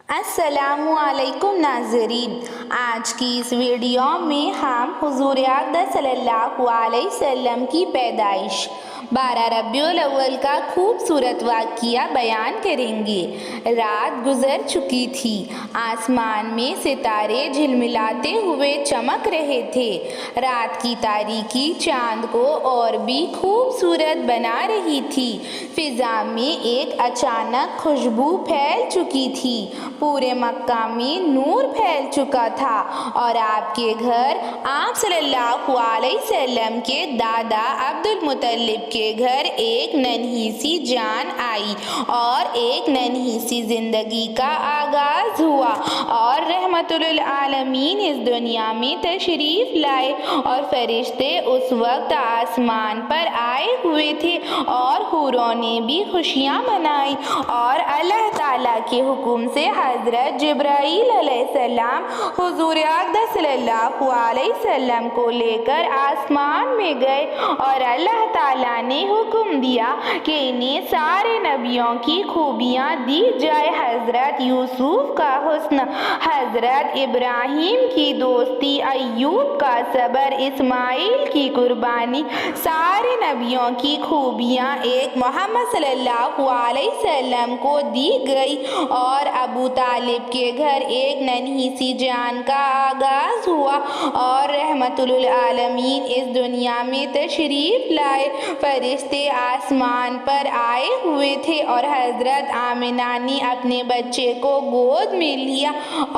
السلام علیکم ناظرین، آج کی اس ویڈیو میں ہم حضور اقدس صلی اللہ علیہ وسلم کی پیدائش 12 ربیع الاول کا خوبصورت واقعہ بیان کریں گے۔ رات گزر چکی تھی، آسمان میں ستارے جھلملاتے ہوئے چمک رہے تھے۔ رات کی تاریکی چاند کو اور بھی خوبصورت بنا رہی تھی۔ فضا میں ایک اچانک خوشبو پھیل چکی تھی، پورے مکہ میں نور پھیل چکا تھا اور آپ کے گھر آپ صلی اللہ علیہ وسلم کے دادا عبد المطلب کے گھر ایک ننھی سی جان آئی اور ایک ننھی سی زندگی کا آغاز ہوا، اور رحمت للعالمین اس دنیا میں تشریف لائے، اور فرشتے اس وقت آسمان پر آئے ہوئے تھے اور حوروں نے بھی خوشیاں منائی، اور اللہ تعالیٰ کے حکم سے حضرت جبرائیل علیہ السلام حضور اقدس صلی اللہ علیہ وسلم کو لے کر آسمان میں گئے، اور اللہ تعالیٰ نے حکم دیا کہ انہیں سارے نبیوں کی خوبیاں دی جائے۔ حضرت یوسف کا حسن، حضرت ابراہیم کی دوستی، ایوب کا صبر، اسماعیل کی قربانی، سارے نبیوں کی خوبیاں ایک محمد صلی اللہ علیہ وسلم کو دی گئی، اور ابو طالب کے گھر ایک ننھی سی جان کا آغاز ہوا، اور رحمت للعالمین اس دنیا میں تشریف لائے۔ فرشتے آسمان پر آئے ہوئے تھے، اور حضرت آمنہ نے اپنے بچے کو گود میں لیا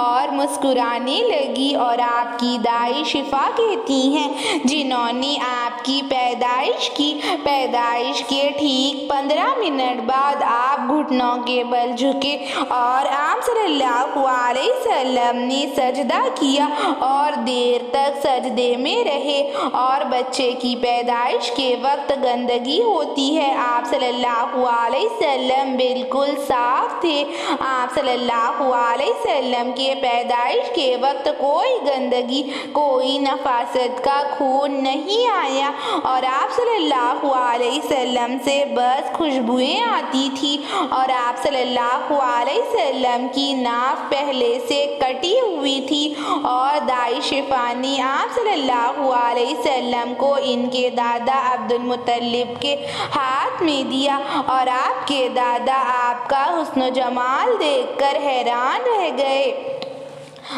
اور مسکرانے لگی، اور آپ کی دائی شفا کہتی ہیں جنہوں نے آپ کی پیدائش کی، پیدائش کے ٹھیک 15 منٹ بعد آپ گھٹنوں کے بل جھکے اور آپ صلی اللہ علیہ وسلم نے سجدہ کیا اور دیر تک سجدے میں رہے، اور بچے کی پیدائش کے وقت گندگی ہوتی ہے، آپ صلی اللہ علیہ وسلم بالکل صاف تھے۔ آپ صلی اللہ علیہ وسلم کے پیدائش کے وقت کوئی گندگی، کوئی نفاست کا خون نہیں آیا، اور آپ صلی اللہ علیہ وسلم سے بس خوشبوئیں آتی تھی، اور آپ صلی اللہ علیہ وسلم کی ناف پہلے سے کٹی ہوئی تھی، اور دائی شفا نے آپ صلی اللہ علیہ وسلم کو ان کے دادا عبد المطلب کے ہاتھ میں دیا، اور آپ کے دادا آپ کا حسن و جمال دیکھ کر حیران رہ گئے۔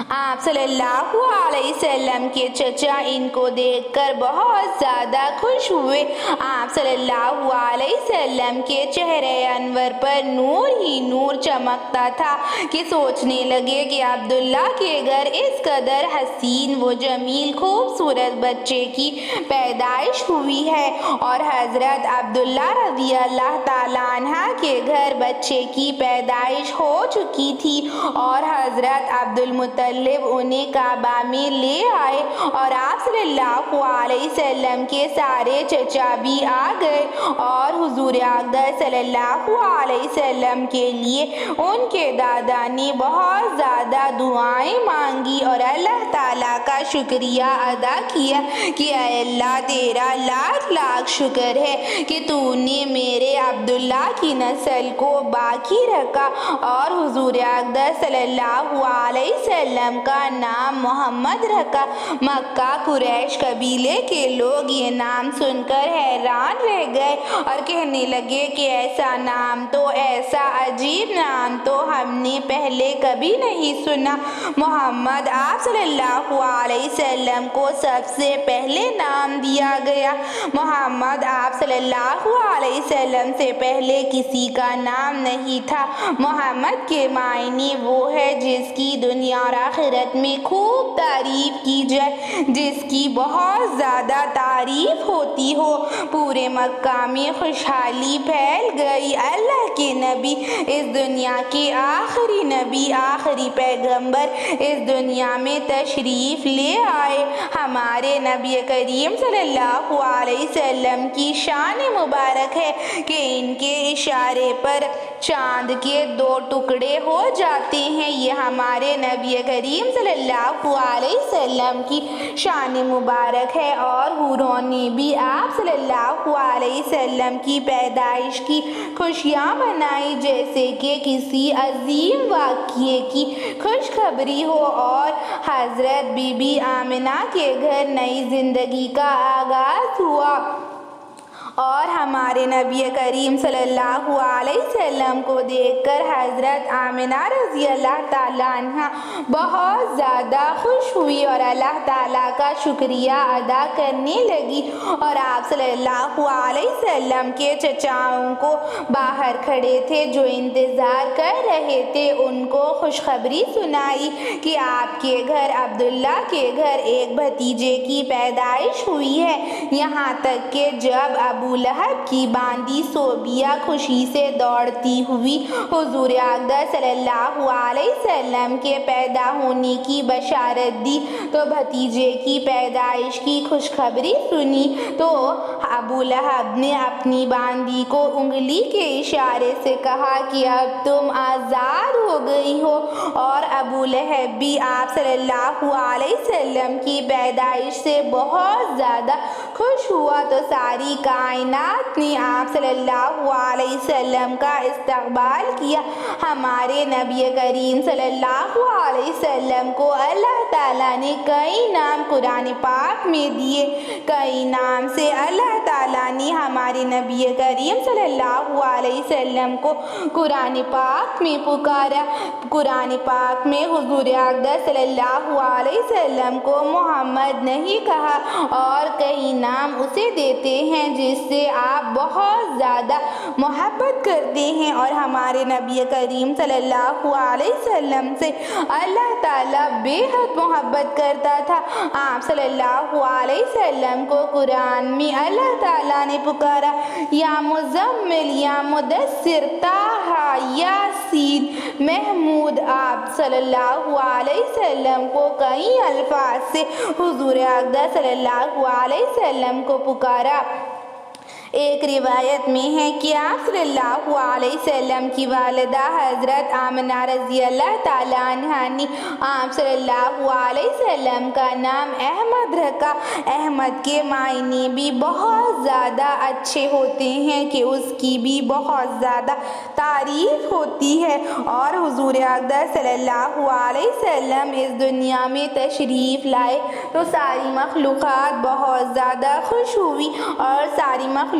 آپ صلی اللہ علیہ وسلم کے چچا ان کو دیکھ کر بہت زیادہ خوش ہوئے۔ آپ صلی اللہ علیہ وسلم کے چہرے انور پر نور ہی نور چمکتا تھا کہ سوچنے لگے کہ عبداللہ کے گھر اس قدر حسین و جمیل خوبصورت بچے کی پیدائش ہوئی ہے، اور حضرت عبداللہ رضی اللہ تعالیٰ عنہ کے گھر بچے کی پیدائش ہو چکی تھی، اور حضرت عبد المطلب انہیں کعبہ میں لے آئے، اور آپ صلی اللہ علیہ وسلم کے سارے چچا بھی آ گئے، اور حضور اقدس صلی اللہ علیہ وسلم کے لیے ان کے دادا نے بہت زیادہ دعائیں مانگی اور اللہ تعالیٰ کا شکریہ ادا کیا کہ اے اللہ تیرا لاکھ لاکھ شکر ہے کہ تو نے میرے عبداللہ کی نسل کو باقی رکھا، اور حضور اقدس صلی اللہ علیہ وسلم کا نام محمد رکھا۔ مکہ قریش قبیلے کے لوگ یہ نام سن کر حیران رہ گئے اور کہنے لگے کہ ایسا نام تو، ایسا عجیب نام تو ہم نے پہلے کبھی نہیں سنا۔ محمد آپ صلی اللہ علیہ وسلم کو سب سے پہلے نام دیا گیا۔ محمد آپ صلی اللہ علیہ وسلم سے پہلے کسی کا نام نہیں تھا۔ محمد کے معنی وہ ہے جس کی دنیا اور آخرت میں خوب تعریف کی جائے، جس کی بہت زیادہ تعریف ہوتی ہو۔ پورے مکہ میں خوشحالی پھیل گئی۔ اللہ کے نبی، اس دنیا کے آخری نبی، آخری پیغمبر اس دنیا میں تشریف لے آئے۔ ہمارے نبی کریم صلی اللہ علیہ وسلم کی شان مبارک ہے کہ ان کے اشارے پر चांद के 2 टुकड़े हो जाते हैं। ये हमारे नबी करीम सल्लल्लाहु अलैहि वसल्लम की शान मुबारक है। और हुरों ने भी आप सल्लल्लाहु अलैहि वसल्लम की पैदाइश की खुशियाँ मनाई जैसे कि किसी अजीम वाक़ये की खुशखबरी हो। और हज़रत बीबी आमिना के घर नई ज़िंदगी का आगाज़ हुआ और हमारे नबी करीम सल्लल्लाहु अलैहि वसल्लम को देखकर हज़रत आमिना रज़ी अल्लाह ताला अन्हा बहुत ज़्यादा खुश हुई और अल्लाह ताला का शुक्रिया अदा करने लगी। और आप सल्लल्लाहु अलैहि वसल्लम के चचाओं को बाहर खड़े थे जो इंतज़ार कर रहे थे, उनको खुशखबरी सुनाई कि आपके घर अब्दुल्ला के घर एक भतीजे की पैदाइश हुई है। यहाँ तक कि जब अबू लहब की बांदी सोबिया खुशी से दौड़ती हुई हुजूर अक़दस सल्लल्लाहु अलैहि वसल्लम के पैदा होने की बशारत दी तो भतीजे की पैदाइश की खुशखबरी सुनी तो अबू लहब ने अपनी बांदी को उंगली के इशारे से कहा कि अब तुम आज़ाद हो गई हो। और अबू लहब भी आप सल्लल्लाहु अलैहि वसल्लम की पैदाइश से बहुत ज़्यादा खुश हुआ तो सारी कायनात ने आप सल्लल्लाहु अलैहि वसल्लम का इस्तकबाल किया। हमारे नबी करीम सल्लल्लाहु अलैहि वसल्लम को अल्लाह ताला ने कई नाम कुरान पाक में दिए। कई नाम से अल्लाह ताला ने हमारे नबी करीम सल्लल्लाहु अलैहि वसल्लम को कुरान पाक में पुकारा। कुरान पाक में हुजूर अक़दस सल्लल्लाहु अलैहि वसल्लम को मोहम्मद नहीं कहा और कई नाम उसे देते हैं जिससे आप बहुत ज़्यादा मोहब्बत करते हैं। और हमारे नबी करीम सल्लल्लाहु अलैहि वसल्लम से अल्लाह ताला बेहद मोहब्बत करता था। आप सल्लल्लाहु अलैहि वसल्लम को कुरान में अल्लाह ताला ने पुकारा, या मुज़म्मिल या मुदस्सिर ताहा यासीन महमूद। आप सल्लल्लाहु अलैहि वसल्लम को कई अल्फाज से हुजूर अक़दस सल्लल्लाहु अलैहि वसल्लम को पुकारा। एक रिवायत में है कि आप सल्लल्लाहु अलैहि वसल्लम की वालिदा हज़रत आमिना रज़ी अल्लाह ताला अन्हा ने आप सल्लल्लाहु अलैहि वसल्लम का नाम अहमद रखा। अहमद के मायने भी बहुत ज़्यादा अच्छे होते हैं कि उसकी भी बहुत ज़्यादा तारीफ़ होती है। और हुजूर अक़दस सल्लल्लाहु अलैहि वसल्लम इस दुनिया में तशरीफ़ लाए तो सारी मखलूक़ात बहुत ज़्यादा खुश हुई और सारी मखलूक़ात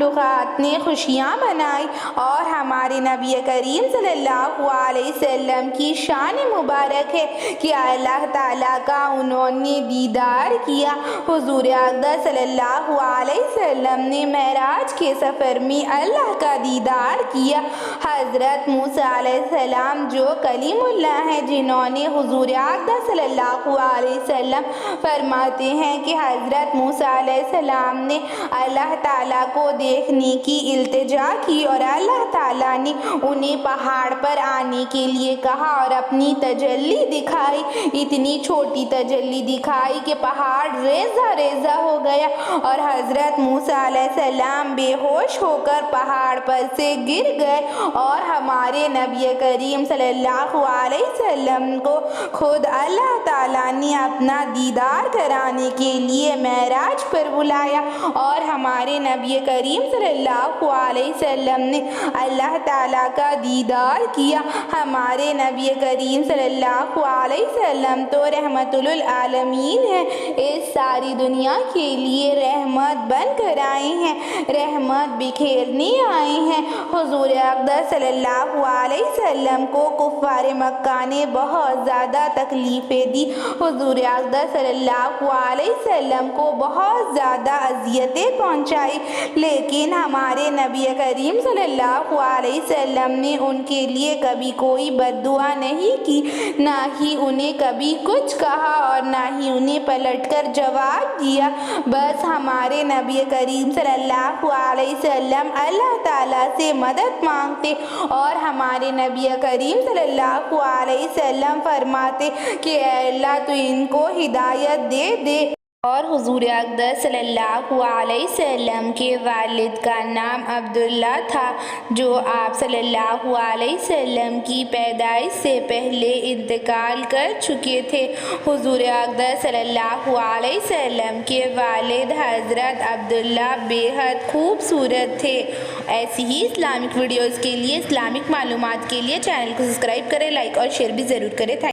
ने खुशियाँ मनाई। और हमारे नबी करीम सल्लल्लाहु अलैहि वसल्लम की शान मुबारक है कि अल्लाह ताला का उन्होंने दीदार किया। हुजूर अक़दस सल्लल्लाहु अलैहि वसल्लम ने मेराज के सफ़र में अल्लाह का दीदार किया। हज़रत मूसा अलैहिस्सलाम जो कलीमुल्लाह हैं, जिन्होंने हुजूर अक़दस सल्लल्लाहु अलैहि वसल्लम फरमाते हैं कि हज़रत मूसा अलैहिस्सलाम ने अल्लाह ताला को देखने की इल्तिजा की और अल्लाह ताला ने उन्हें पहाड़ पर आने के लिए कहा और अपनी तजल्ली दिखाई। इतनी छोटी तजल्ली दिखाई कि पहाड़ रेज़ा रेज़ा हो गया और हज़रत मूसा अलैहिस्सलाम बेहोश होकर पहाड़ पर से गिर गए। और हमारे नबी करीम सल्लल्लाहु अलैहि वसल्लम को खुद अल्लाह ताला ने अपना दीदार कराने के लिए मेराज पर बुलाया। और हमारे नबी करीम सल्लल्लाहु अलैहि वसल्लम ने अल्लाह ताला का दीदार किया। हमारे नबी करीम सल्लल्लाहु अलैहि वसल्लम तो रहमतुल आलमीन है, इस सारी दुनिया के लिए रहमत बन कर आए हैं, रहमत बिखेरने आए हैं। हुजूर अक़दस सल्लल्लाहु अलैहि वसल्लम को कुफ़ार मक्का ने बहुत ज़्यादा तकलीफ़ें दी। हुजूर अक़दस सल्लल्लाहु अलैहि वसल्लम को बहुत ज़्यादा अज़ियतें पहुँचाई, लेकिन हमारे नबी करीम सल्लल्लाहु अलैहि वसल्लम ने उनके लिए कभी कोई बद्दुआ नहीं की, ना ही उन्हें कभी कुछ कहा और ना ही उन्हें पलटकर जवाब दिया। बस हमारे नबी करीम सल्लल्लाहु अलैहि वसल्लम अल्लाह ताला से मदद मांगते और हमारे नबी करीम सल्लल्लाहु अलैहि वसल्लम फरमाते कि अल्लाह तो इनको हिदायत दे दे। اور حضور اقدس صلی اللہ علیہ وسلم کے والد کا نام عبداللہ تھا، جو آپ صلی اللہ علیہ وسلم کی پیدائش سے پہلے انتقال کر چکے تھے۔ حضور اقدس صلی اللہ علیہ وسلم کے والد حضرت عبداللہ بے حد خوبصورت تھے۔ ایسی ہی اسلامک ویڈیوز کے لیے، اسلامک معلومات کے لیے چینل کو سبسکرائب کریں، لائک اور شیئر بھی ضرور کریں۔